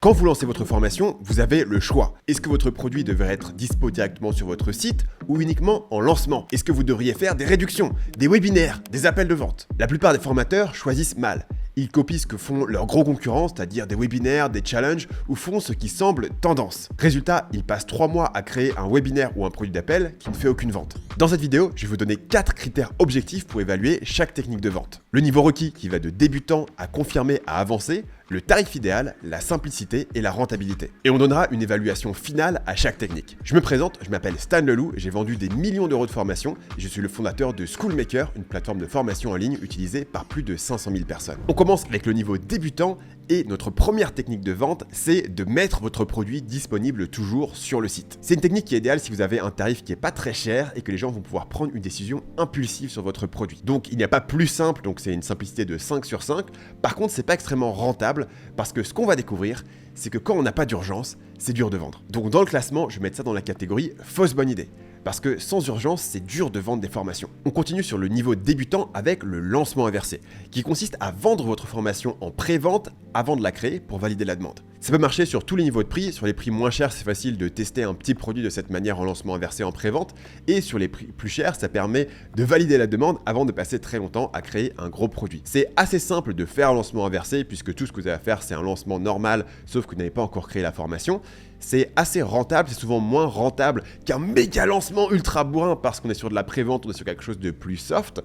Quand vous lancez votre formation, vous avez le choix. Est-ce que votre produit devrait être dispo directement sur votre site ou uniquement en lancement? Est-ce que vous devriez faire des réductions, des webinaires, des appels de vente? La plupart des formateurs choisissent mal. Ils copient ce que font leurs gros concurrents, c'est-à-dire des webinaires, des challenges, ou font ce qui semble tendance. Résultat, ils passent 3 mois à créer un webinaire ou un produit d'appel qui ne fait aucune vente. Dans cette vidéo, je vais vous donner 4 critères objectifs pour évaluer chaque technique de vente. Le niveau requis qui va de débutant à confirmé à avancé, le tarif idéal, la simplicité et la rentabilité. Et on donnera une évaluation finale à chaque technique. Je me présente, je m'appelle Stan Leloup, j'ai vendu des millions d'euros de formation et je suis le fondateur de Schoolmaker, une plateforme de formation en ligne utilisée par plus de 500 000 personnes. On commence avec le niveau débutant et notre première technique de vente, c'est de mettre votre produit disponible toujours sur le site. C'est une technique qui est idéale si vous avez un tarif qui n'est pas très cher et que les gens vont pouvoir prendre une décision impulsive sur votre produit. Donc il n'y a pas plus simple, donc c'est une simplicité de 5 sur 5. Par contre, c'est pas extrêmement rentable parce que ce qu'on va découvrir, c'est que quand on n'a pas d'urgence, c'est dur de vendre. Donc dans le classement, je vais mettre ça dans la catégorie fausse bonne idée. Parce que sans urgence, c'est dur de vendre des formations. On continue sur le niveau débutant avec le lancement inversé, qui consiste à vendre votre formation en pré-vente avant de la créer pour valider la demande. Ça peut marcher sur tous les niveaux de prix. Sur les prix moins chers, c'est facile de tester un petit produit de cette manière en lancement inversé en pré-vente. Et sur les prix plus chers, ça permet de valider la demande avant de passer très longtemps à créer un gros produit. C'est assez simple de faire un lancement inversé puisque tout ce que vous avez à faire, c'est un lancement normal, sauf que vous n'avez pas encore créé la formation. C'est assez rentable, c'est souvent moins rentable qu'un méga lancement ultra bourrin parce qu'on est sur de la pré-vente, on est sur quelque chose de plus soft.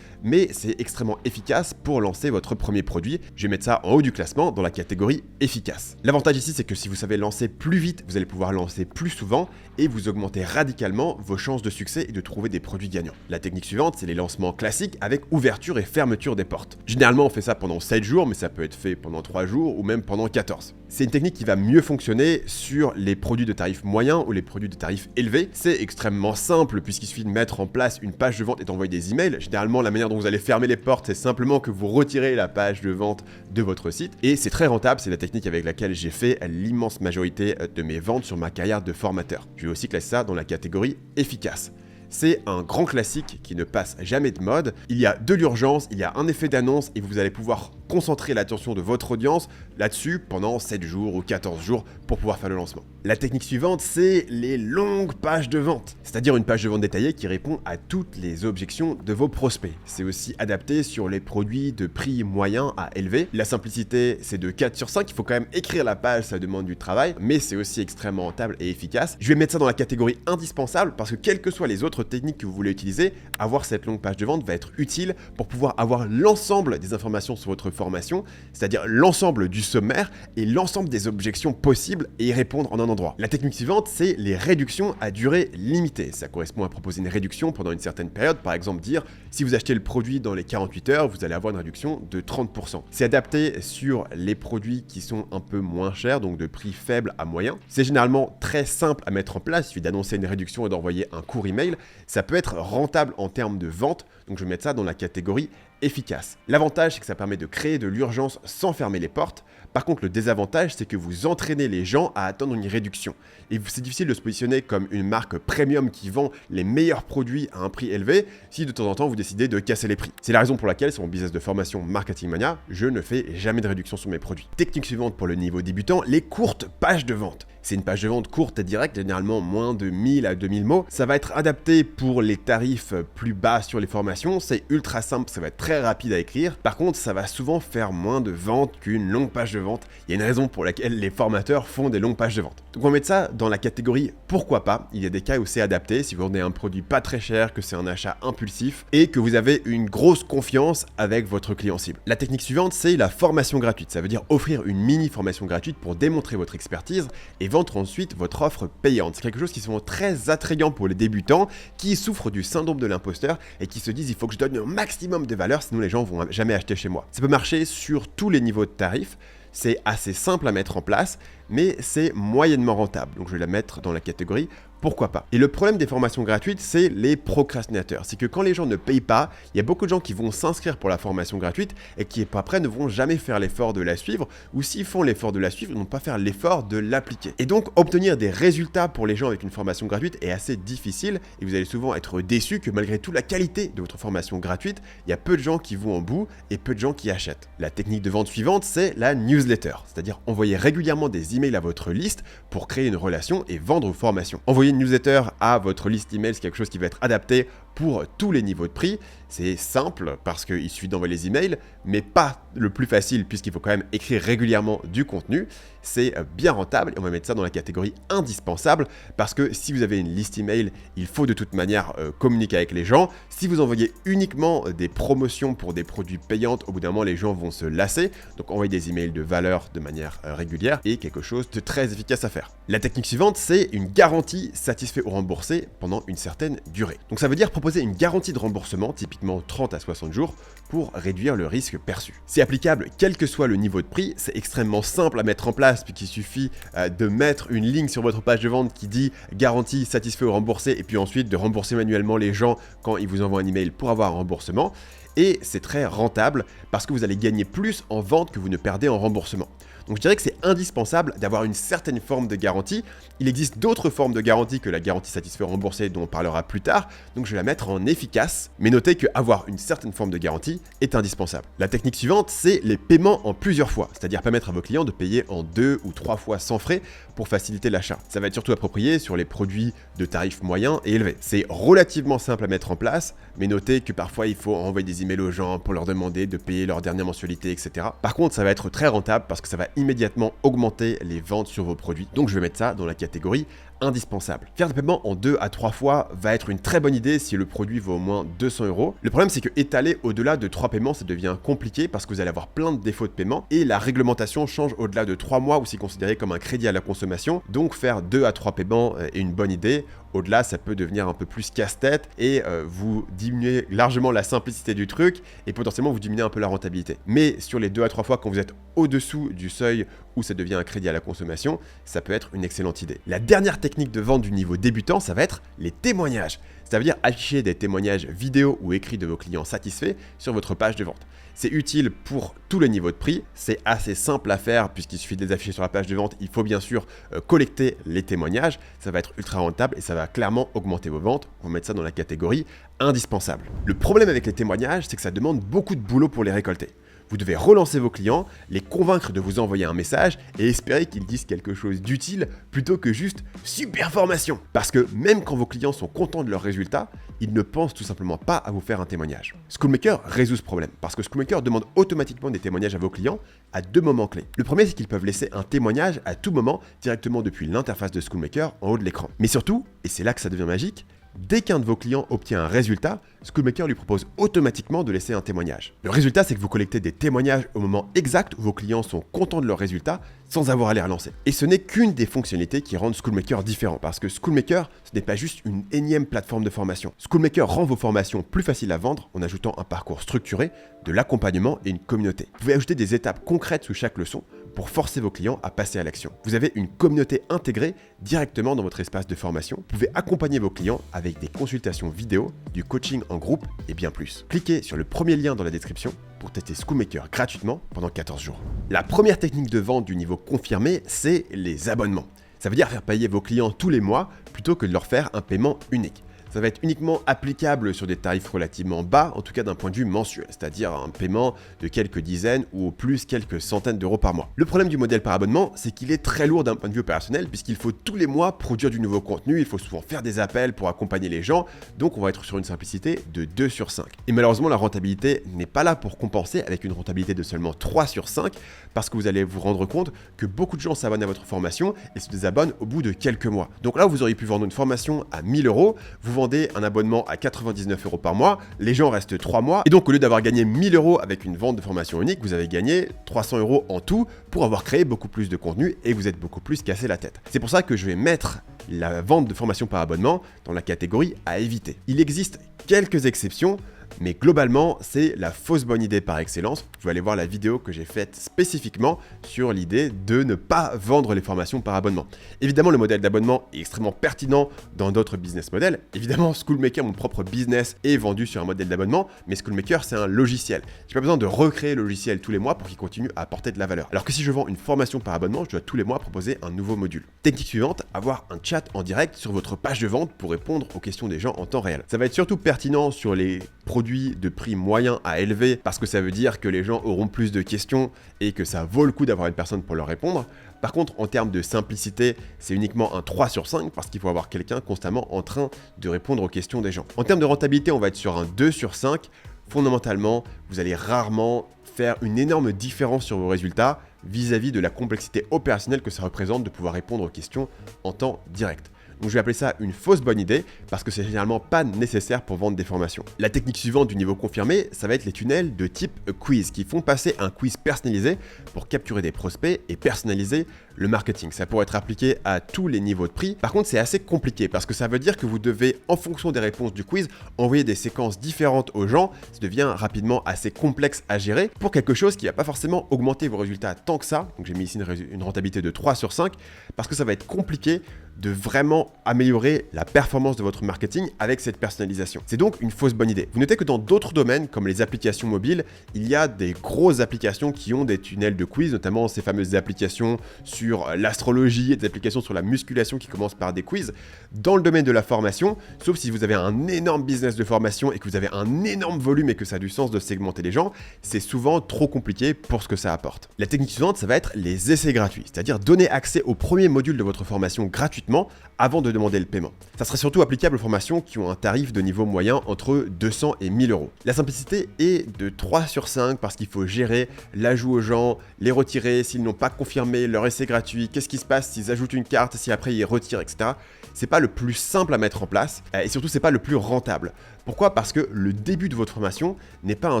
Mais c'est extrêmement efficace pour lancer votre premier produit. Je vais mettre ça en haut du classement dans la catégorie efficace. L'avantage ici, c'est que si vous savez lancer plus vite, vous allez pouvoir lancer plus souvent et vous augmentez radicalement vos chances de succès et de trouver des produits gagnants. La technique suivante, c'est les lancements classiques avec ouverture et fermeture des portes. Généralement, on fait ça pendant 7 jours, mais ça peut être fait pendant 3 jours ou même pendant 14. C'est une technique qui va mieux fonctionner sur les produits de tarif moyen ou les produits de tarif élevé. C'est extrêmement simple puisqu'il suffit de mettre en place une page de vente et d'envoyer des emails. Généralement, la manière dont vous allez fermer les portes, c'est simplement que vous retirez la page de vente de votre site. Et c'est très rentable, c'est la technique avec laquelle j'ai fait l'immense majorité de mes ventes sur ma carrière de formateur. Je vais aussi classer ça dans la catégorie efficace. C'est un grand classique qui ne passe jamais de mode. Il y a de l'urgence, il y a un effet d'annonce et vous allez pouvoir concentrer l'attention de votre audience là-dessus pendant 7 jours ou 14 jours pour pouvoir faire le lancement. La technique suivante, c'est les longues pages de vente, c'est-à-dire une page de vente détaillée qui répond à toutes les objections de vos prospects. C'est aussi adapté sur les produits de prix moyen à élevé. La simplicité, c'est de 4 sur 5. Il faut quand même écrire la page, ça demande du travail, mais c'est aussi extrêmement rentable et efficace. Je vais mettre ça dans la catégorie indispensable parce que quelles que soient les autres techniques que vous voulez utiliser, avoir cette longue page de vente va être utile pour pouvoir avoir l'ensemble des informations sur votre formation, c'est-à-dire l'ensemble du sommaire et l'ensemble des objections possibles et y répondre en un endroit. La technique suivante, c'est les réductions à durée limitée. Ça correspond à proposer une réduction pendant une certaine période, par exemple dire si vous achetez le produit dans les 48 heures, vous allez avoir une réduction de 30%. C'est adapté sur les produits qui sont un peu moins chers, donc de prix faible à moyen. C'est généralement très simple à mettre en place, il suffit d'annoncer une réduction et d'envoyer un court email. Ça peut être rentable en termes de vente, donc je vais mettre ça dans la catégorie efficace. L'avantage, c'est que ça permet de créer de l'urgence sans fermer les portes. Par contre, le désavantage, c'est que vous entraînez les gens à attendre une réduction. Et c'est difficile de se positionner comme une marque premium qui vend les meilleurs produits à un prix élevé si de temps en temps vous décidez de casser les prix. C'est la raison pour laquelle sur mon business de formation Marketing Mania, je ne fais jamais de réduction sur mes produits. Technique suivante pour le niveau débutant, les courtes pages de vente. C'est une page de vente courte et directe, généralement moins de 1000 à 2000 mots. Ça va être adapté pour les tarifs plus bas sur les formations. C'est ultra simple, ça va être très rapide à écrire. Par contre, ça va souvent faire moins de ventes qu'une longue page de vente. Il y a une raison pour laquelle les formateurs font des longues pages de vente. Donc on va mettre ça dans la catégorie pourquoi pas. Il y a des cas où c'est adapté, si vous vendez un produit pas très cher, que c'est un achat impulsif et que vous avez une grosse confiance avec votre client cible. La technique suivante, c'est la formation gratuite. Ça veut dire offrir une mini formation gratuite pour démontrer votre expertise et vendre ensuite votre offre payante. C'est quelque chose qui sont très attrayant pour les débutants qui souffrent du syndrome de l'imposteur et qui se disent il faut que je donne un maximum de valeur sinon les gens vont jamais acheter chez moi. Ça peut marcher sur tous les niveaux de tarifs. C'est assez simple à mettre en place, mais c'est moyennement rentable. Donc je vais la mettre dans la catégorie pourquoi pas. Et le problème des formations gratuites, c'est les procrastinateurs. C'est que quand les gens ne payent pas, il y a beaucoup de gens qui vont s'inscrire pour la formation gratuite et qui après ne vont jamais faire l'effort de la suivre, ou s'ils font l'effort de la suivre, ils ne vont pas faire l'effort de l'appliquer. Et donc obtenir des résultats pour les gens avec une formation gratuite est assez difficile et vous allez souvent être déçus que malgré toute la qualité de votre formation gratuite, il y a peu de gens qui vont en bout et peu de gens qui achètent. La technique de vente suivante, c'est la newsletter, c'est-à-dire envoyer régulièrement des emails à votre liste pour créer une relation et vendre vos formations. Envoyer une newsletter à votre liste email, c'est quelque chose qui va être adapté pour tous les niveaux de prix. C'est simple parce qu'il suffit d'envoyer les emails, mais pas le plus facile puisqu'il faut quand même écrire régulièrement du contenu. C'est bien rentable et on va mettre ça dans la catégorie indispensable parce que si vous avez une liste email, il faut de toute manière communiquer avec les gens. Si vous envoyez uniquement des promotions pour des produits payants, au bout d'un moment les gens vont se lasser. Donc envoyer des emails de valeur de manière régulière est quelque chose de très efficace à faire. La technique suivante, c'est une garantie satisfait ou remboursé pendant une certaine durée. Donc ça veut dire proposer une garantie de remboursement, typiquement 30 à 60 jours, pour réduire le risque perçu. C'est applicable quel que soit le niveau de prix, c'est extrêmement simple à mettre en place puisqu'il suffit de mettre une ligne sur votre page de vente qui dit garantie satisfait ou remboursé et puis ensuite de rembourser manuellement les gens quand ils vous envoient un email pour avoir un remboursement. Et c'est très rentable parce que vous allez gagner plus en vente que vous ne perdez en remboursement. Donc je dirais que c'est indispensable d'avoir une certaine forme de garantie. Il existe d'autres formes de garantie que la garantie satisfait remboursée dont on parlera plus tard, donc je vais la mettre en efficace, mais notez qu'avoir une certaine forme de garantie est indispensable. La technique suivante, c'est les paiements en plusieurs fois, c'est-à-dire permettre à vos clients de payer en 2 ou 3 fois sans frais pour faciliter l'achat. Ça va être surtout approprié sur les produits de tarifs moyens et élevés. C'est relativement simple à mettre en place, mais notez que parfois il faut envoyer des emails aux gens pour leur demander de payer leur dernière mensualité, etc. Par contre, ça va être très rentable parce que ça va immédiatement augmenter les ventes sur vos produits. Donc je vais mettre ça dans la catégorie indispensable. Faire des paiements en 2 à 3 fois va être une très bonne idée si le produit vaut au moins 200 €. Le problème, c'est que étaler au-delà de 3 paiements, ça devient compliqué parce que vous allez avoir plein de défauts de paiement et la réglementation change au-delà de 3 mois où c'est considéré comme un crédit à la consommation. Donc faire 2 à 3 paiements est une bonne idée. Au-delà, ça peut devenir un peu plus casse-tête et vous diminuez largement la simplicité du truc et potentiellement vous diminuez un peu la rentabilité. Mais sur les 2 à 3 fois, quand vous êtes au-dessous du seuil où ça devient un crédit à la consommation, ça peut être une excellente idée. La dernière technique de vente du niveau débutant, ça va être les témoignages. Ça veut dire afficher des témoignages vidéo ou écrits de vos clients satisfaits sur votre page de vente. C'est utile pour tous les niveaux de prix, c'est assez simple à faire puisqu'il suffit de les afficher sur la page de vente. Il faut bien sûr collecter les témoignages, ça va être ultra rentable et ça va clairement augmenter vos ventes. On va mettre ça dans la catégorie indispensable. Le problème avec les témoignages, c'est que ça demande beaucoup de boulot pour les récolter. Vous devez relancer vos clients, les convaincre de vous envoyer un message et espérer qu'ils disent quelque chose d'utile plutôt que juste « super formation ». Parce que même quand vos clients sont contents de leurs résultats, ils ne pensent tout simplement pas à vous faire un témoignage. Schoolmaker résout ce problème parce que Schoolmaker demande automatiquement des témoignages à vos clients à 2 moments clés. Le premier, c'est qu'ils peuvent laisser un témoignage à tout moment directement depuis l'interface de Schoolmaker en haut de l'écran. Mais surtout, et c'est là que ça devient magique, dès qu'un de vos clients obtient un résultat, Schoolmaker lui propose automatiquement de laisser un témoignage. Le résultat, c'est que vous collectez des témoignages au moment exact où vos clients sont contents de leurs résultats sans avoir à les relancer. Et ce n'est qu'une des fonctionnalités qui rendent Schoolmaker différent parce que Schoolmaker, ce n'est pas juste une énième plateforme de formation. Schoolmaker rend vos formations plus faciles à vendre en ajoutant un parcours structuré, de l'accompagnement et une communauté. Vous pouvez ajouter des étapes concrètes sous chaque leçon pour forcer vos clients à passer à l'action. Vous avez une communauté intégrée directement dans votre espace de formation. Vous pouvez accompagner vos clients avec des consultations vidéo, du coaching en groupe et bien plus. Cliquez sur le premier lien dans la description pour tester Schoolmaker gratuitement pendant 14 jours. La première technique de vente du niveau confirmé, c'est les abonnements. Ça veut dire faire payer vos clients tous les mois plutôt que de leur faire un paiement unique. Ça va être uniquement applicable sur des tarifs relativement bas, en tout cas d'un point de vue mensuel, c'est-à-dire un paiement de quelques dizaines ou au plus quelques centaines d'euros par mois. Le problème du modèle par abonnement, c'est qu'il est très lourd d'un point de vue opérationnel puisqu'il faut tous les mois produire du nouveau contenu, il faut souvent faire des appels pour accompagner les gens, donc on va être sur une simplicité de 2 sur 5. Et malheureusement, la rentabilité n'est pas là pour compenser avec une rentabilité de seulement 3 sur 5 parce que vous allez vous rendre compte que beaucoup de gens s'abonnent à votre formation et se désabonnent au bout de quelques mois. Donc là où vous auriez pu vendre une formation à 1000 €, vous vendez un abonnement à 99 € par mois, les gens restent 3 mois, et donc au lieu d'avoir gagné 1000 € avec une vente de formation unique, vous avez gagné 300 € en tout pour avoir créé beaucoup plus de contenu et vous êtes beaucoup plus cassé la tête. C'est pour ça que je vais mettre la vente de formation par abonnement dans la catégorie à éviter. Il existe quelques exceptions, Mais globalement, c'est la fausse bonne idée par excellence. Vous allez voir la vidéo que j'ai faite spécifiquement sur l'idée de ne pas vendre les formations par abonnement. Évidemment, le modèle d'abonnement est extrêmement pertinent dans d'autres business models. Évidemment, Schoolmaker, mon propre business, est vendu sur un modèle d'abonnement, mais Schoolmaker, c'est un logiciel. J'ai pas besoin de recréer le logiciel tous les mois pour qu'il continue à apporter de la valeur. Alors que si je vends une formation par abonnement, je dois tous les mois proposer un nouveau module. Technique suivante, avoir un chat en direct sur votre page de vente pour répondre aux questions des gens en temps réel. Ça va être surtout pertinent sur les produits de prix moyen à élevé parce que ça veut dire que les gens auront plus de questions et que ça vaut le coup d'avoir une personne pour leur répondre. Par contre, en termes de simplicité, c'est uniquement un 3 sur 5 parce qu'il faut avoir quelqu'un constamment en train de répondre aux questions des gens. En termes de rentabilité, on va être sur un 2 sur 5. Fondamentalement, vous allez rarement faire une énorme différence sur vos résultats vis-à-vis de la complexité opérationnelle que ça représente de pouvoir répondre aux questions en temps direct. Donc je vais appeler ça une fausse bonne idée parce que c'est généralement pas nécessaire pour vendre des formations. La technique suivante du niveau confirmé, ça va être les tunnels de type quiz qui font passer un quiz personnalisé pour capturer des prospects et personnaliser le marketing. Ça pourrait être appliqué à tous les niveaux de prix. Par contre, c'est assez compliqué parce que ça veut dire que vous devez, en fonction des réponses du quiz, envoyer des séquences différentes aux gens. Ça devient rapidement assez complexe à gérer pour quelque chose qui va pas forcément augmenter vos résultats tant que ça. Donc j'ai mis ici une rentabilité de 3 sur 5 parce que ça va être compliqué de vraiment améliorer la performance de votre marketing avec cette personnalisation. C'est donc une fausse bonne idée. Vous notez que dans d'autres domaines, comme les applications mobiles, il y a des grosses applications qui ont des tunnels de quiz, notamment ces fameuses applications sur l'astrologie et des applications sur la musculation qui commencent par des quiz. Dans le domaine de la formation, sauf si vous avez un énorme business de formation et que vous avez un énorme volume et que ça a du sens de segmenter les gens, c'est souvent trop compliqué pour ce que ça apporte. La technique suivante, ça va être les essais gratuits, c'est-à-dire donner accès au premier module de votre formation gratuitement avant de demander le paiement. Ça serait surtout applicable aux formations qui ont un tarif de niveau moyen entre 200 et 1000 euros. La simplicité est de 3 sur 5 parce qu'il faut gérer l'ajout aux gens, les retirer s'ils n'ont pas confirmé leur essai gratuit, qu'est-ce qui se passe s'ils ajoutent une carte, si après ils retirent, etc. C'est pas le plus simple à mettre en place et surtout c'est pas le plus rentable. Pourquoi ? Parce que le début de votre formation n'est pas un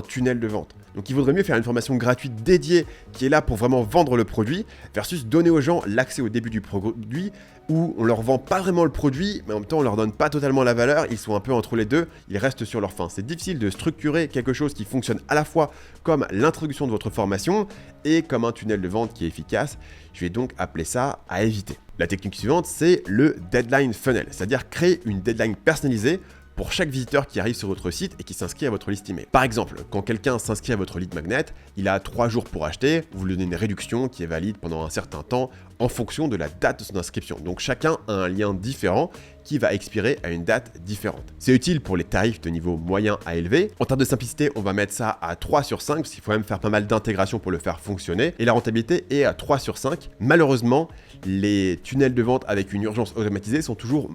tunnel de vente. Donc il vaudrait mieux faire une formation gratuite dédiée qui est là pour vraiment vendre le produit versus donner aux gens l'accès au début du produit où on leur vend pas vraiment le produit mais en même temps on leur donne pas totalement la valeur, ils sont un peu entre les deux, ils restent sur leur faim. C'est difficile de structurer quelque chose qui fonctionne à la fois comme l'introduction de votre formation et comme un tunnel de vente qui est efficace. Je vais donc appeler ça à éviter. La technique suivante, c'est le deadline funnel, c'est-à-dire créer une deadline personnalisée pour chaque visiteur qui arrive sur votre site et qui s'inscrit à votre liste email. Par exemple, quand quelqu'un s'inscrit à votre lead magnet, il a 3 jours pour acheter, vous lui donnez une réduction qui est valide pendant un certain temps en fonction de la date de son inscription. Donc chacun a un lien différent qui va expirer à une date différente. C'est utile pour les tarifs de niveau moyen à élevé. En termes de simplicité, on va mettre ça à 3 sur 5 parce qu'il faut même faire pas mal d'intégration pour le faire fonctionner. Et la rentabilité est à 3 sur 5. Malheureusement, les tunnels de vente avec une urgence automatisée sont toujours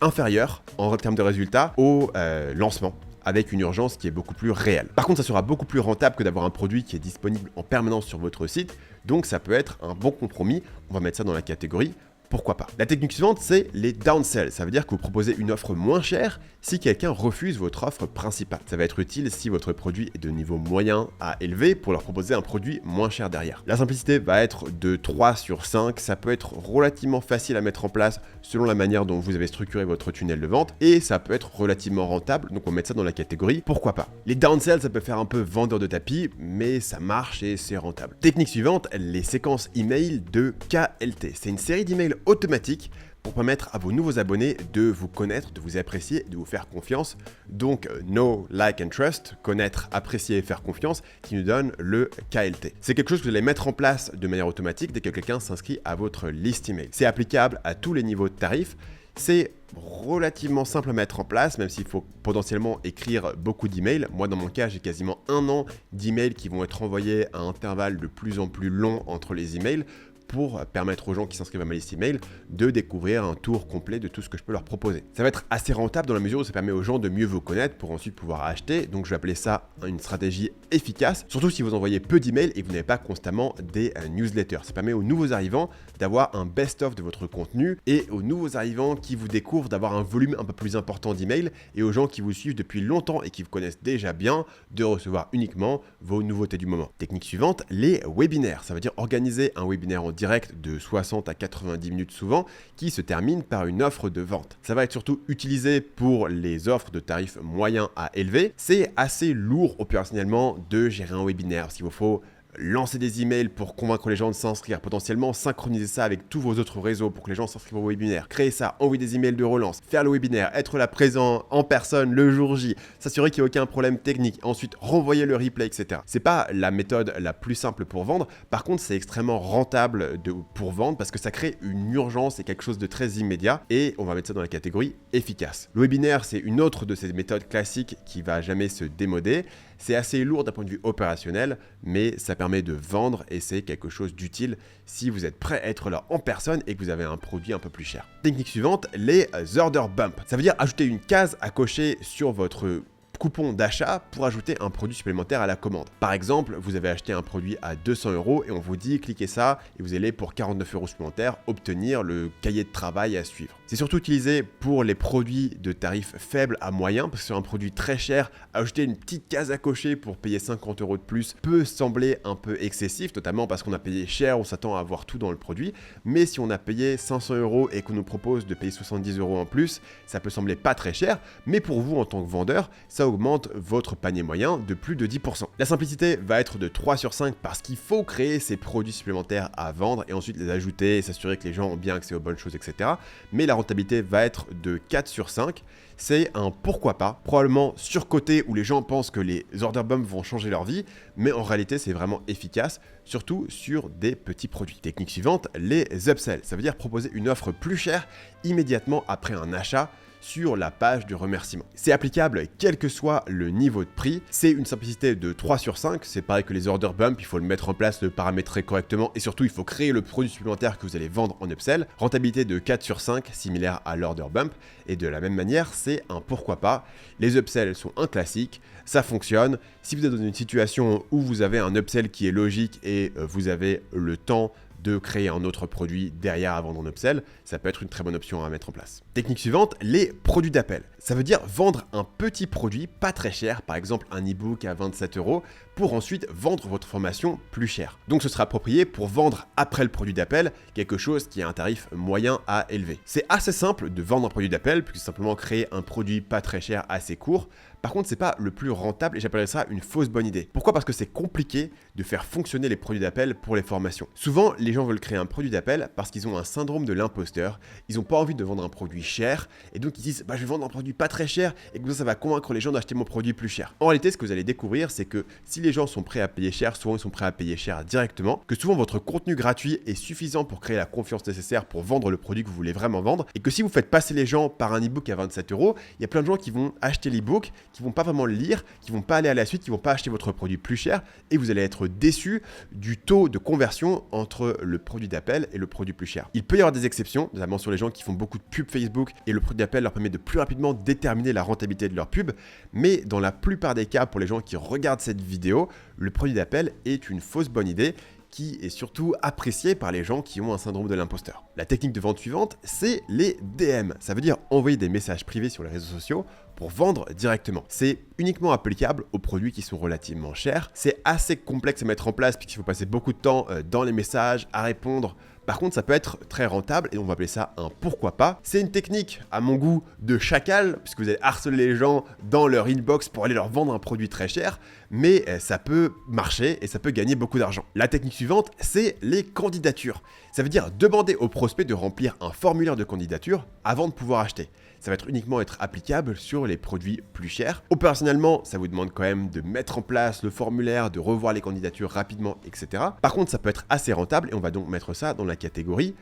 inférieurs en termes de résultats au lancement avec une urgence qui est beaucoup plus réelle. Par contre, ça sera beaucoup plus rentable que d'avoir un produit qui est disponible en permanence sur votre site. Donc ça peut être un bon compromis. On va mettre ça dans la catégorie pourquoi pas. La technique suivante, c'est les downsells. Ça veut dire que vous proposez une offre moins chère si quelqu'un refuse votre offre principale. Ça va être utile si votre produit est de niveau moyen à élevé pour leur proposer un produit moins cher derrière. La simplicité va être de 3 sur 5. Ça peut être relativement facile à mettre en place selon la manière dont vous avez structuré votre tunnel de vente et ça peut être relativement rentable. Donc on va mettre ça dans la catégorie pourquoi pas. Les downsells, ça peut faire un peu vendeur de tapis, mais ça marche et c'est rentable. Technique suivante, les séquences email de KLT. C'est une série d'emails automatiques pour permettre à vos nouveaux abonnés de vous connaître, de vous apprécier, de vous faire confiance. Donc, know, like and trust, connaître, apprécier et faire confiance, qui nous donne le KLT. C'est quelque chose que vous allez mettre en place de manière automatique dès que quelqu'un s'inscrit à votre liste email. C'est applicable à tous les niveaux de tarifs. C'est relativement simple à mettre en place, même s'il faut potentiellement écrire beaucoup d'emails. Moi, dans mon cas, j'ai quasiment 1 an d'emails qui vont être envoyés à intervalles de plus en plus longs entre les emails pour permettre aux gens qui s'inscrivent à ma liste email de découvrir un tour complet de tout ce que je peux leur proposer. Ça va être assez rentable dans la mesure où ça permet aux gens de mieux vous connaître pour ensuite pouvoir acheter. Donc je vais appeler ça une stratégie efficace, surtout si vous envoyez peu d'emails et que vous n'avez pas constamment des newsletters. Ça permet aux nouveaux arrivants d'avoir un best-of de votre contenu et aux nouveaux arrivants qui vous découvrent d'avoir un volume un peu plus important d'emails et aux gens qui vous suivent depuis longtemps et qui vous connaissent déjà bien de recevoir uniquement vos nouveautés du moment. Technique suivante, les webinaires. Ça veut dire organiser un webinaire en direct direct de 60 à 90 minutes souvent qui se termine par une offre de vente. Ça va être surtout utilisé pour les offres de tarifs moyens à élevés. C'est assez lourd opérationnellement de gérer un webinaire parce qu'il vous faut lancer des emails pour convaincre les gens de s'inscrire, potentiellement synchroniser ça avec tous vos autres réseaux pour que les gens s'inscrivent au webinaire, créer ça, envoyer des emails de relance, faire le webinaire, être là présent en personne le jour J, s'assurer qu'il n'y a aucun problème technique, ensuite renvoyer le replay, etc. C'est pas la méthode la plus simple pour vendre, par contre c'est extrêmement rentable pour vendre parce que ça crée une urgence et quelque chose de très immédiat et on va mettre ça dans la catégorie efficace. Le webinaire c'est une autre de ces méthodes classiques qui va jamais se démoder. C'est assez lourd d'un point de vue opérationnel, mais ça permet de vendre et c'est quelque chose d'utile si vous êtes prêt à être là en personne et que vous avez un produit un peu plus cher. Technique suivante, les order bumps. Ça veut dire ajouter une case à cocher sur votre coupon d'achat pour ajouter un produit supplémentaire à la commande. Par exemple, vous avez acheté un produit à 200 € et on vous dit cliquez ça et vous allez pour 49 € supplémentaires obtenir le cahier de travail à suivre. C'est surtout utilisé pour les produits de tarifs faibles à moyens parce que sur un produit très cher, ajouter une petite case à cocher pour payer 50 € de plus peut sembler un peu excessif, notamment parce qu'on a payé cher, on s'attend à avoir tout dans le produit, mais si on a payé 500 € et qu'on nous propose de payer 70 € en plus, ça peut sembler pas très cher, mais pour vous en tant que vendeur, ça augmente votre panier moyen de plus de 10%. La simplicité va être de 3 sur 5 parce qu'il faut créer ces produits supplémentaires à vendre et ensuite les ajouter et s'assurer que les gens ont bien accès aux bonnes choses, etc. Mais la rentabilité va être de 4 sur 5. C'est un pourquoi pas, probablement surcoté où les gens pensent que les order bumps vont changer leur vie, mais en réalité c'est vraiment efficace, surtout sur des petits produits. Technique suivante, les upsells. Ça veut dire proposer une offre plus chère immédiatement après un achat sur la page de remerciement. C'est applicable quel que soit le niveau de prix. C'est une simplicité de 3 sur 5. C'est pareil que les order bumps, il faut le mettre en place, le paramétrer correctement et surtout il faut créer le produit supplémentaire que vous allez vendre en upsell. Rentabilité de 4 sur 5, similaire à l'order bump. Et de la même manière, c'est un pourquoi pas. Les upsells sont un classique, ça fonctionne. Si vous êtes dans une situation où vous avez un upsell qui est logique et vous avez le temps de créer un autre produit derrière à vendre en upsell, ça peut être une très bonne option à mettre en place. Technique suivante, les produits d'appel. Ça veut dire vendre un petit produit pas très cher, par exemple un e-book à 27 € pour ensuite vendre votre formation plus cher. Donc ce sera approprié pour vendre après le produit d'appel quelque chose qui a un tarif moyen à élevé. C'est assez simple de vendre un produit d'appel puisque c'est simplement créer un produit pas très cher assez court. Par contre, c'est pas le plus rentable et j'appellerais ça une fausse bonne idée. Pourquoi ? Parce que c'est compliqué de faire fonctionner les produits d'appel pour les formations. Souvent, les gens veulent créer un produit d'appel parce qu'ils ont un syndrome de l'imposteur. Ils n'ont pas envie de vendre un produit cher et donc ils disent je vais vendre un produit pas très cher et que ça va convaincre les gens d'acheter mon produit plus cher. En réalité, ce que vous allez découvrir, c'est que si les gens sont prêts à payer cher, souvent ils sont prêts à payer cher directement, que souvent votre contenu gratuit est suffisant pour créer la confiance nécessaire pour vendre le produit que vous voulez vraiment vendre et que si vous faites passer les gens par un e-book à 27 €, il y a plein de gens qui vont acheter l'e-book, qui vont pas vraiment le lire, qui vont pas aller à la suite, qui vont pas acheter votre produit plus cher et vous allez être déçu du taux de conversion entre le produit d'appel et le produit plus cher. Il peut y avoir des exceptions, notamment sur les gens qui font beaucoup de pubs Facebook et le produit d'appel leur permet de plus rapidement déterminer la rentabilité de leur pub, mais dans la plupart des cas, pour les gens qui regardent cette vidéo, le produit d'appel est une fausse bonne idée qui est surtout apprécié par les gens qui ont un syndrome de l'imposteur. La technique de vente suivante, c'est les DM. Ça veut dire envoyer des messages privés sur les réseaux sociaux pour vendre directement. C'est uniquement applicable aux produits qui sont relativement chers. C'est assez complexe à mettre en place puisqu'il faut passer beaucoup de temps dans les messages, à répondre. Par contre, ça peut être très rentable et on va appeler ça un pourquoi pas. C'est une technique, à mon goût, de chacal, puisque vous allez harceler les gens dans leur inbox pour aller leur vendre un produit très cher, mais ça peut marcher et ça peut gagner beaucoup d'argent. La technique suivante, c'est les candidatures. Ça veut dire demander aux prospects de remplir un formulaire de candidature avant de pouvoir acheter. Ça va uniquement être applicable sur les produits plus chers. Opérationnellement, ça vous demande quand même de mettre en place le formulaire, de revoir les candidatures rapidement, etc. Par contre, ça peut être assez rentable et on va donc mettre ça dans la catégorie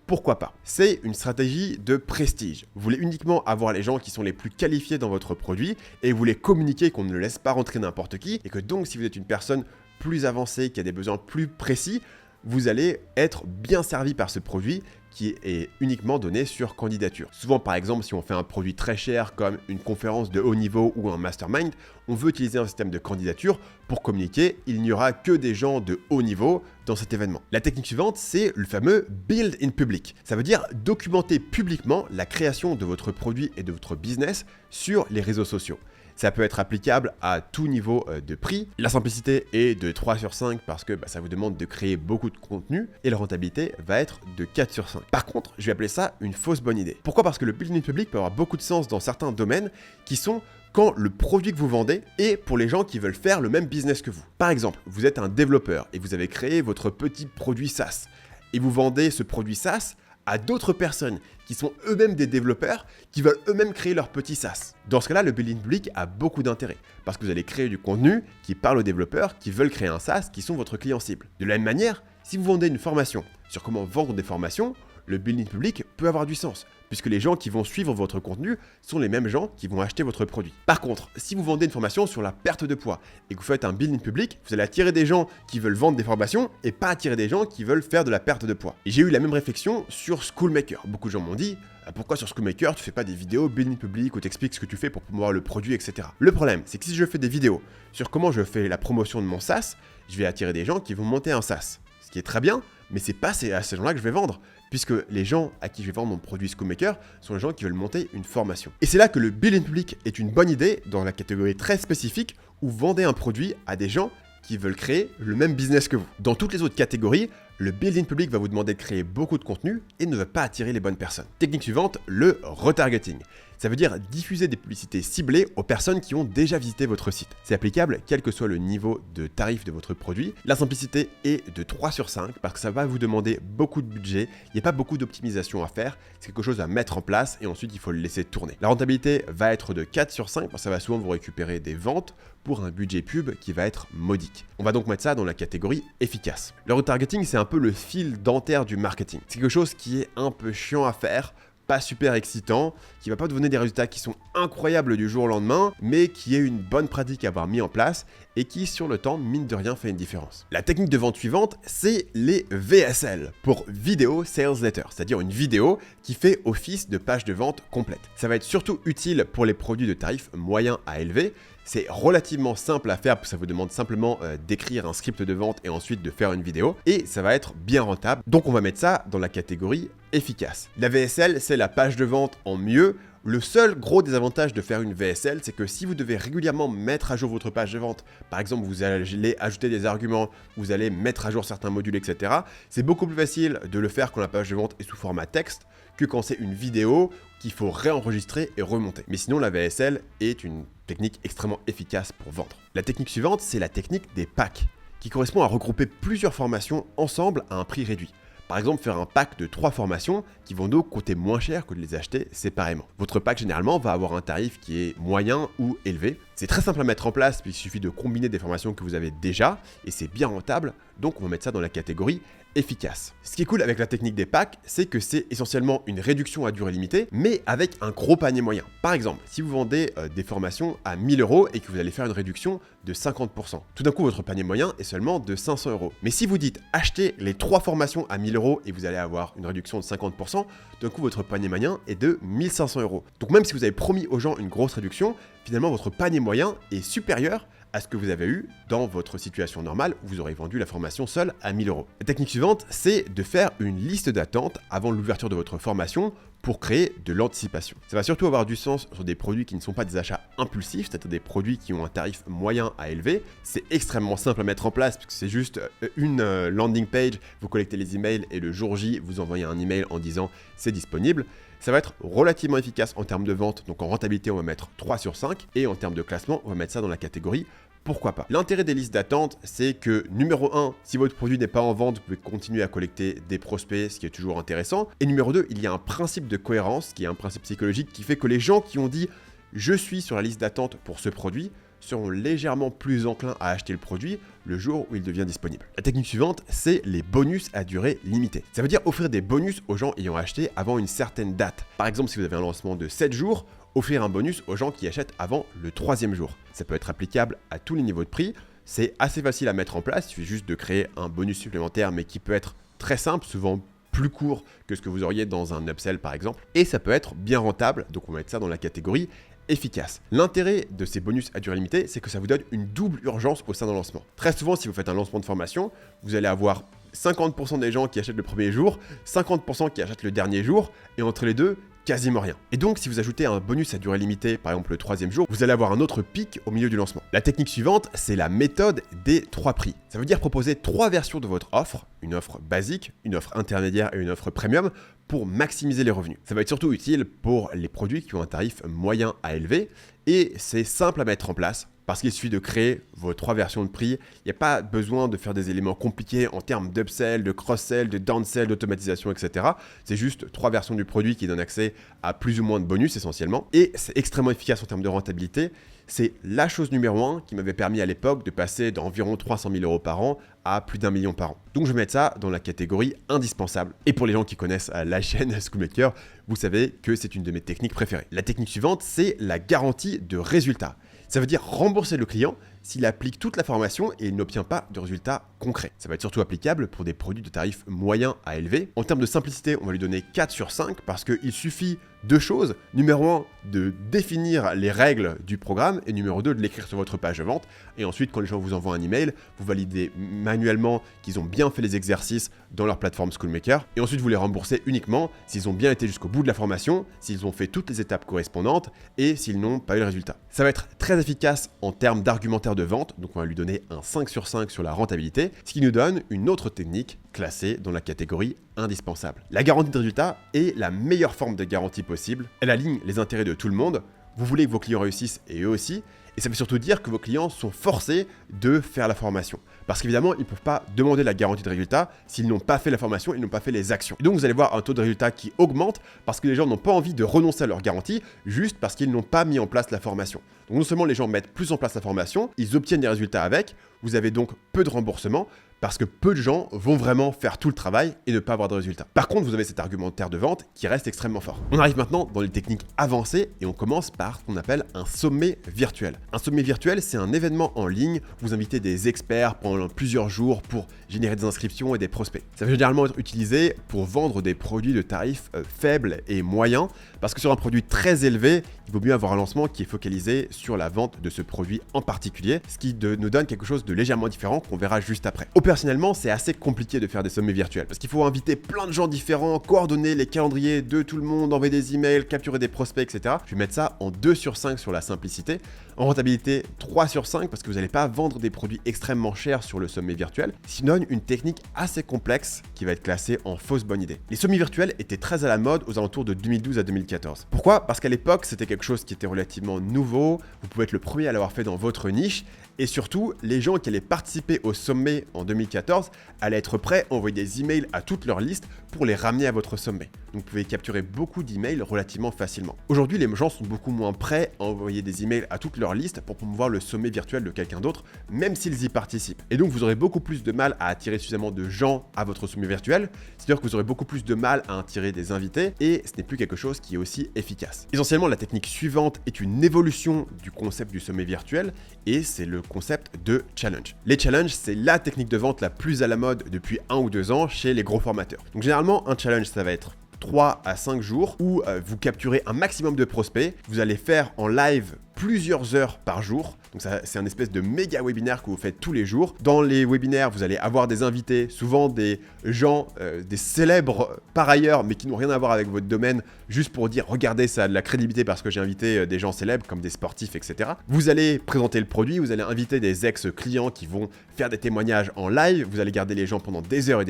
pourquoi pas. C'est une stratégie de prestige. Vous voulez uniquement avoir les gens qui sont les plus qualifiés dans votre produit et vous voulez communiquer qu'on ne laisse pas rentrer n'importe qui et que donc si vous êtes une personne plus avancée, qui a des besoins plus précis, vous allez être bien servi par ce produit qui est uniquement donné sur candidature. Souvent, par exemple, si on fait un produit très cher comme une conférence de haut niveau ou un mastermind, on veut utiliser un système de candidature pour communiquer. Il n'y aura que des gens de haut niveau dans cet événement. La technique suivante, c'est le fameux build in public. Ça veut dire documenter publiquement la création de votre produit et de votre business sur les réseaux sociaux. Ça peut être applicable à tout niveau de prix. La simplicité est de 3 sur 5 parce que ça vous demande de créer beaucoup de contenu et la rentabilité va être de 4 sur 5. Par contre, je vais appeler ça une fausse bonne idée. Pourquoi? Parce que le building public peut avoir beaucoup de sens dans certains domaines qui sont quand le produit que vous vendez est pour les gens qui veulent faire le même business que vous. Par exemple, vous êtes un développeur et vous avez créé votre petit produit SaaS et vous vendez ce produit SaaS à d'autres personnes qui sont eux-mêmes des développeurs qui veulent eux-mêmes créer leur petit SaaS. Dans ce cas-là, le building public a beaucoup d'intérêt parce que vous allez créer du contenu qui parle aux développeurs qui veulent créer un SaaS qui sont votre client cible. De la même manière, si vous vendez une formation sur comment vendre des formations, le building public peut avoir du sens, puisque les gens qui vont suivre votre contenu sont les mêmes gens qui vont acheter votre produit. Par contre, si vous vendez une formation sur la perte de poids et que vous faites un building public, vous allez attirer des gens qui veulent vendre des formations et pas attirer des gens qui veulent faire de la perte de poids. Et j'ai eu la même réflexion sur Schoolmaker. Beaucoup de gens m'ont dit pourquoi sur Schoolmaker tu fais pas des vidéos building public où tu expliques ce que tu fais pour promouvoir le produit, etc. Le problème, c'est que si je fais des vidéos sur comment je fais la promotion de mon SaaS, je vais attirer des gens qui vont monter un SaaS. Ce qui est très bien, mais c'est pas à ces gens-là que je vais vendre, puisque les gens à qui je vais vendre mon produit Schoolmaker sont les gens qui veulent monter une formation. Et c'est là que le building public est une bonne idée dans la catégorie très spécifique où vous vendez un produit à des gens qui veulent créer le même business que vous. Dans toutes les autres catégories, le building public va vous demander de créer beaucoup de contenu et ne va pas attirer les bonnes personnes. Technique suivante, le retargeting. Ça veut dire diffuser des publicités ciblées aux personnes qui ont déjà visité votre site. C'est applicable quel que soit le niveau de tarif de votre produit. La simplicité est de 3 sur 5 parce que ça va vous demander beaucoup de budget. Il n'y a pas beaucoup d'optimisation à faire. C'est quelque chose à mettre en place et ensuite il faut le laisser tourner. La rentabilité va être de 4 sur 5 parce que ça va souvent vous récupérer des ventes pour un budget pub qui va être modique. On va donc mettre ça dans la catégorie efficace. Le retargeting, c'est un peu le fil dentaire du marketing. C'est quelque chose qui est un peu chiant à faire, pas super excitant, qui va pas te donner des résultats qui sont incroyables du jour au lendemain, mais qui est une bonne pratique à avoir mis en place et qui, sur le temps, mine de rien, fait une différence. La technique de vente suivante, c'est les VSL, pour Video Sales Letter, c'est-à-dire une vidéo qui fait office de page de vente complète. Ça va être surtout utile pour les produits de tarif moyen à élevé. C'est relativement simple à faire, ça vous demande simplement d'écrire un script de vente et ensuite de faire une vidéo, et ça va être bien rentable. Donc on va mettre ça dans la catégorie efficace. La VSL, c'est la page de vente en mieux. Le seul gros désavantage de faire une VSL, c'est que si vous devez régulièrement mettre à jour votre page de vente, par exemple vous allez ajouter des arguments, vous allez mettre à jour certains modules, etc., c'est beaucoup plus facile de le faire quand la page de vente est sous format texte que quand c'est une vidéo qu'il faut réenregistrer et remonter. Mais sinon, la VSL est une technique extrêmement efficace pour vendre. La technique suivante, c'est la technique des packs, qui correspond à regrouper plusieurs formations ensemble à un prix réduit. Par exemple, faire un pack de 3 formations qui vont donc coûter moins cher que de les acheter séparément. Votre pack généralement va avoir un tarif qui est moyen ou élevé. C'est très simple à mettre en place puisqu'il suffit de combiner des formations que vous avez déjà et c'est bien rentable, donc on va mettre ça dans la catégorie efficace. Ce qui est cool avec la technique des packs, c'est que c'est essentiellement une réduction à durée limitée, mais avec un gros panier moyen. Par exemple, si vous vendez des formations à 1000 € et que vous allez faire une réduction de 50%, tout d'un coup votre panier moyen est seulement de 500 €. Mais si vous dites achetez les 3 formations à 1000 € et vous allez avoir une réduction de 50%, d'un coup votre panier moyen est de 1500 €. Donc même si vous avez promis aux gens une grosse réduction, finalement votre panier moyen est supérieur à ce que vous avez eu dans votre situation normale où vous aurez vendu la formation seule à 1000 €. La technique suivante, c'est de faire une liste d'attente avant l'ouverture de votre formation pour créer de l'anticipation. Ça va surtout avoir du sens sur des produits qui ne sont pas des achats impulsifs, c'est-à-dire des produits qui ont un tarif moyen à élevé. C'est extrêmement simple à mettre en place puisque c'est juste une landing page, vous collectez les emails et le jour J, vous envoyez un email en disant c'est disponible. Ça va être relativement efficace en termes de vente, donc en rentabilité on va mettre 3 sur 5 et en termes de classement on va mettre ça dans la catégorie pourquoi pas. L'intérêt des listes d'attente, c'est que numéro 1, si votre produit n'est pas en vente, vous pouvez continuer à collecter des prospects, ce qui est toujours intéressant. Et numéro 2, il y a un principe de cohérence, qui est un principe psychologique qui fait que les gens qui ont dit « je suis sur la liste d'attente pour ce produit », seront légèrement plus enclins à acheter le produit le jour où il devient disponible. La technique suivante, c'est les bonus à durée limitée. Ça veut dire offrir des bonus aux gens ayant acheté avant une certaine date. Par exemple, si vous avez un lancement de 7 jours, offrir un bonus aux gens qui achètent avant le 3e jour. Ça peut être applicable à tous les niveaux de prix. C'est assez facile à mettre en place. Il suffit juste de créer un bonus supplémentaire, mais qui peut être très simple, souvent plus court que ce que vous auriez dans un upsell par exemple. Et ça peut être bien rentable, donc on va mettre ça dans la catégorie efficace. L'intérêt de ces bonus à durée limitée, c'est que ça vous donne une double urgence au sein d'un lancement. Très souvent, si vous faites un lancement de formation, vous allez avoir 50% des gens qui achètent le premier jour, 50% qui achètent le dernier jour, et entre les deux, quasiment rien. Et donc, si vous ajoutez un bonus à durée limitée, par exemple le 3e jour, vous allez avoir un autre pic au milieu du lancement. La technique suivante, c'est la méthode des 3 prix. Ça veut dire proposer 3 versions de votre offre, une offre basique, une offre intermédiaire et une offre premium, pour maximiser les revenus. Ça va être surtout utile pour les produits qui ont un tarif moyen à élevé, et c'est simple à mettre en place, parce qu'il suffit de créer vos 3 versions de prix. Il n'y a pas besoin de faire des éléments compliqués en termes d'upsell, de cross-sell, de downsell, d'automatisation, etc. C'est juste 3 versions du produit qui donnent accès à plus ou moins de bonus essentiellement. Et c'est extrêmement efficace en termes de rentabilité. C'est la chose numéro 1 qui m'avait permis à l'époque de passer d'environ 300 000 € par an à plus d'1 million par an. Donc je vais mettre ça dans la catégorie indispensable. Et pour les gens qui connaissent la chaîne Schoolmaker, vous savez que c'est une de mes techniques préférées. La technique suivante, c'est la garantie de résultat. Ça veut dire rembourser le client s'il applique toute la formation et il n'obtient pas de résultats concrets. Ça va être surtout applicable pour des produits de tarif moyen à élevé. En termes de simplicité, on va lui donner 4 sur 5 parce qu'il suffit 2 choses. Numéro 1, de définir les règles du programme et numéro 2, de l'écrire sur votre page de vente. Et ensuite, quand les gens vous envoient un email, vous validez manuellement qu'ils ont bien fait les exercices dans leur plateforme Schoolmaker. Et ensuite, vous les remboursez uniquement s'ils ont bien été jusqu'au bout de la formation, s'ils ont fait toutes les étapes correspondantes et s'ils n'ont pas eu le résultat. Ça va être très efficace en termes d'argumentaire de vente, donc on va lui donner un 5 sur 5 sur la rentabilité, ce qui nous donne une autre technique classée dans la catégorie indispensable. La garantie de résultat est la meilleure forme de garantie possible. Elle aligne les intérêts de tout le monde. Vous voulez que vos clients réussissent et eux aussi. Et ça veut surtout dire que vos clients sont forcés de faire la formation. Parce qu'évidemment, ils ne peuvent pas demander la garantie de résultat s'ils n'ont pas fait la formation, ils n'ont pas fait les actions. Et donc, vous allez voir un taux de résultat qui augmente parce que les gens n'ont pas envie de renoncer à leur garantie juste parce qu'ils n'ont pas mis en place la formation. Donc, non seulement les gens mettent plus en place la formation, ils obtiennent des résultats avec, vous avez donc peu de remboursement, parce que peu de gens vont vraiment faire tout le travail et ne pas avoir de résultats. Par contre, vous avez cet argumentaire de vente qui reste extrêmement fort. On arrive maintenant dans les techniques avancées et on commence par ce qu'on appelle un sommet virtuel. Un sommet virtuel, c'est un événement en ligne où vous invitez des experts pendant plusieurs jours pour générer des inscriptions et des prospects. Ça va généralement être utilisé pour vendre des produits de tarifs faibles et moyens, parce que sur un produit très élevé, il vaut mieux avoir un lancement qui est focalisé sur la vente de ce produit en particulier, ce qui nous donne quelque chose de légèrement différent qu'on verra juste après. Personnellement, c'est assez compliqué de faire des sommets virtuels parce qu'il faut inviter plein de gens différents, coordonner les calendriers de tout le monde, envoyer des emails, capturer des prospects, etc. Je vais mettre ça en 2 sur 5 sur la simplicité. En rentabilité, 3 sur 5 parce que vous n'allez pas vendre des produits extrêmement chers sur le sommet virtuel. Sinon, une technique assez complexe qui va être classée en fausse bonne idée. Les sommets virtuels étaient très à la mode aux alentours de 2012 à 2014. Pourquoi ? Parce qu'à l'époque, c'était quelque chose qui était relativement nouveau. Vous pouvez être le premier à l'avoir fait dans votre niche. Et surtout, les gens qui allaient participer au sommet en 2014 allaient être prêts à envoyer des emails à toute leur liste pour les ramener à votre sommet. Donc vous pouvez capturer beaucoup d'emails relativement facilement. Aujourd'hui, les gens sont beaucoup moins prêts à envoyer des emails à toute leur liste pour promouvoir le sommet virtuel de quelqu'un d'autre, même s'ils y participent. Et donc vous aurez beaucoup plus de mal à attirer suffisamment de gens à votre sommet virtuel, c'est-à-dire que vous aurez beaucoup plus de mal à attirer des invités, et ce n'est plus quelque chose qui est aussi efficace. Essentiellement, la technique suivante est une évolution du concept du sommet virtuel, et c'est le concept de challenge. Les challenges, c'est la technique de vente la plus à la mode depuis 1 ou 2 ans chez les gros formateurs. Donc généralement, un challenge, ça va être 3 à 5 jours où vous capturez un maximum de prospects. Vous allez faire en live plusieurs heures par jour. Donc ça, c'est un espèce de méga webinaire que vous faites tous les jours. Dans les webinaires, vous allez avoir des invités, souvent des gens, des célèbres par ailleurs, mais qui n'ont rien à voir avec votre domaine, juste pour dire, regardez, ça a de la crédibilité parce que j'ai invité des gens célèbres, comme des sportifs, etc. Vous allez présenter le produit, vous allez inviter des ex-clients qui vont faire des témoignages en live, vous allez garder les gens pendant des heures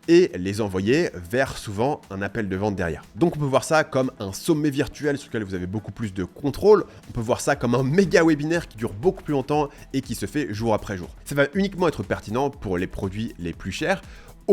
et les envoyer vers souvent un appel de vente derrière. Donc on peut voir ça comme un sommet virtuel sur lequel vous avez beaucoup plus de contrôle. On peut voir ça comme un méga webinaire qui dure beaucoup plus longtemps et qui se fait jour après jour. Ça va uniquement être pertinent pour les produits les plus chers.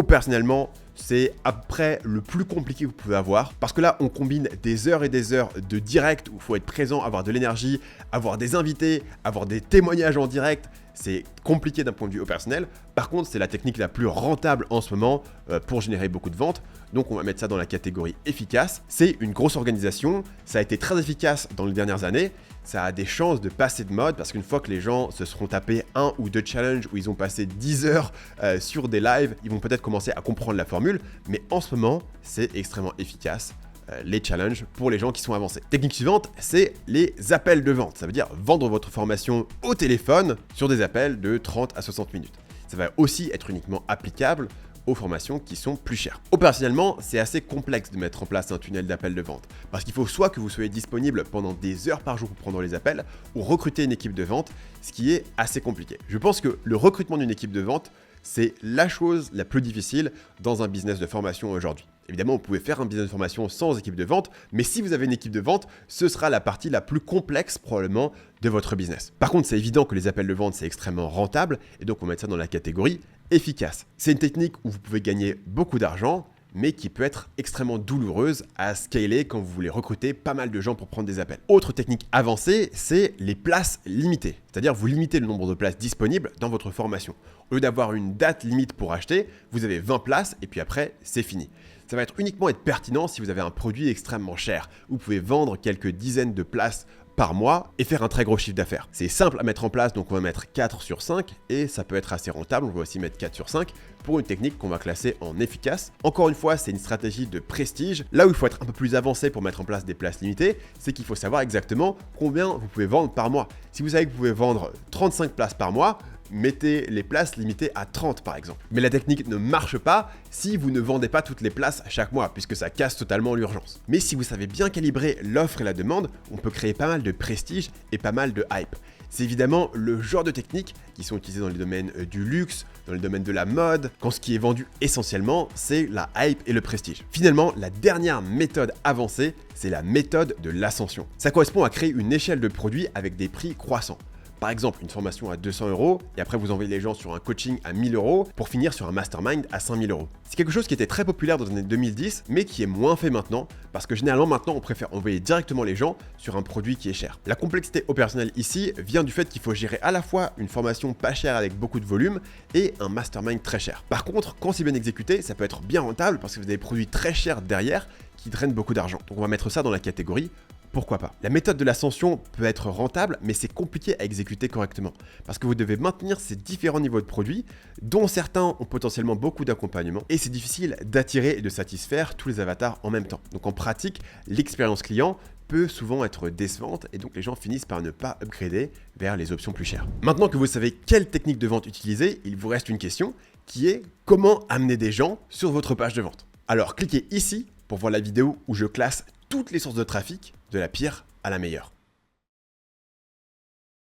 Personnellement, c'est après le plus compliqué que vous pouvez avoir parce que là, on combine des heures et des heures de direct où il faut être présent, avoir de l'énergie, avoir des invités, avoir des témoignages en direct. C'est compliqué d'un point de vue personnel. Par contre, c'est la technique la plus rentable en ce moment pour générer beaucoup de ventes. Donc, on va mettre ça dans la catégorie efficace. C'est une grosse organisation. Ça a été très efficace dans les dernières années. Ça a des chances de passer de mode parce qu'une fois que les gens se seront tapés 1 ou 2 challenges où ils ont passé 10 heures sur des lives, ils vont peut-être commencer à comprendre la formule. Mais en ce moment, c'est extrêmement efficace. Les challenges pour les gens qui sont avancés. Technique suivante, c'est les appels de vente. Ça veut dire vendre votre formation au téléphone sur des appels de 30 à 60 minutes. Ça va aussi être uniquement applicable aux formations qui sont plus chères. Personnellement, c'est assez complexe de mettre en place un tunnel d'appel de vente, parce qu'il faut soit que vous soyez disponible pendant des heures par jour pour prendre les appels, ou recruter une équipe de vente, ce qui est assez compliqué. Je pense que le recrutement d'une équipe de vente, c'est la chose la plus difficile dans un business de formation aujourd'hui. Évidemment, vous pouvez faire un business de formation sans équipe de vente, mais si vous avez une équipe de vente, ce sera la partie la plus complexe probablement de votre business. Par contre, c'est évident que les appels de vente, c'est extrêmement rentable, et donc on va mettre ça dans la catégorie efficace. C'est une technique où vous pouvez gagner beaucoup d'argent, mais qui peut être extrêmement douloureuse à scaler quand vous voulez recruter pas mal de gens pour prendre des appels. Autre technique avancée, c'est les places limitées. C'est-à-dire vous limitez le nombre de places disponibles dans votre formation. Au lieu d'avoir une date limite pour acheter, vous avez 20 places et puis après, c'est fini. Ça va uniquement être pertinent si vous avez un produit extrêmement cher. Vous pouvez vendre quelques dizaines de places par mois et faire un très gros chiffre d'affaires. C'est simple à mettre en place, donc on va mettre 4 sur 5 et ça peut être assez rentable. On va aussi mettre 4 sur 5 pour une technique qu'on va classer en efficace. Encore une fois, c'est une stratégie de prestige. Là où il faut être un peu plus avancé pour mettre en place des places limitées, c'est qu'il faut savoir exactement combien vous pouvez vendre par mois. Si vous savez que vous pouvez vendre 35 places par mois, mettez les places limitées à 30 par exemple. Mais la technique ne marche pas si vous ne vendez pas toutes les places chaque mois, puisque ça casse totalement l'urgence. Mais si vous savez bien calibrer l'offre et la demande, on peut créer pas mal de prestige et pas mal de hype. C'est évidemment le genre de techniques qui sont utilisées dans les domaines du luxe, dans les domaines de la mode, quand ce qui est vendu essentiellement, c'est la hype et le prestige. Finalement, la dernière méthode avancée, c'est la méthode de l'ascension. Ça correspond à créer une échelle de produits avec des prix croissants. Par exemple, une formation à 200 € et après vous envoyez les gens sur un coaching à 1000 € pour finir sur un mastermind à 5000 €. C'est quelque chose qui était très populaire dans les années 2010, mais qui est moins fait maintenant parce que généralement maintenant on préfère envoyer directement les gens sur un produit qui est cher. La complexité opérationnelle ici vient du fait qu'il faut gérer à la fois une formation pas chère avec beaucoup de volume et un mastermind très cher. Par contre, quand c'est bien exécuté, ça peut être bien rentable parce que vous avez des produits très chers derrière qui drainent beaucoup d'argent. Donc on va mettre ça dans la catégorie pourquoi pas. La méthode de l'ascension peut être rentable, mais c'est compliqué à exécuter correctement, parce que vous devez maintenir ces différents niveaux de produits, dont certains ont potentiellement beaucoup d'accompagnement, et c'est difficile d'attirer et de satisfaire tous les avatars en même temps. Donc en pratique, l'expérience client peut souvent être décevante, et donc les gens finissent par ne pas upgrader vers les options plus chères. Maintenant que vous savez quelle technique de vente utiliser, il vous reste une question, qui est comment amener des gens sur votre page de vente. Alors cliquez ici pour voir la vidéo où je classe toutes les sources de trafic, de la pire à la meilleure.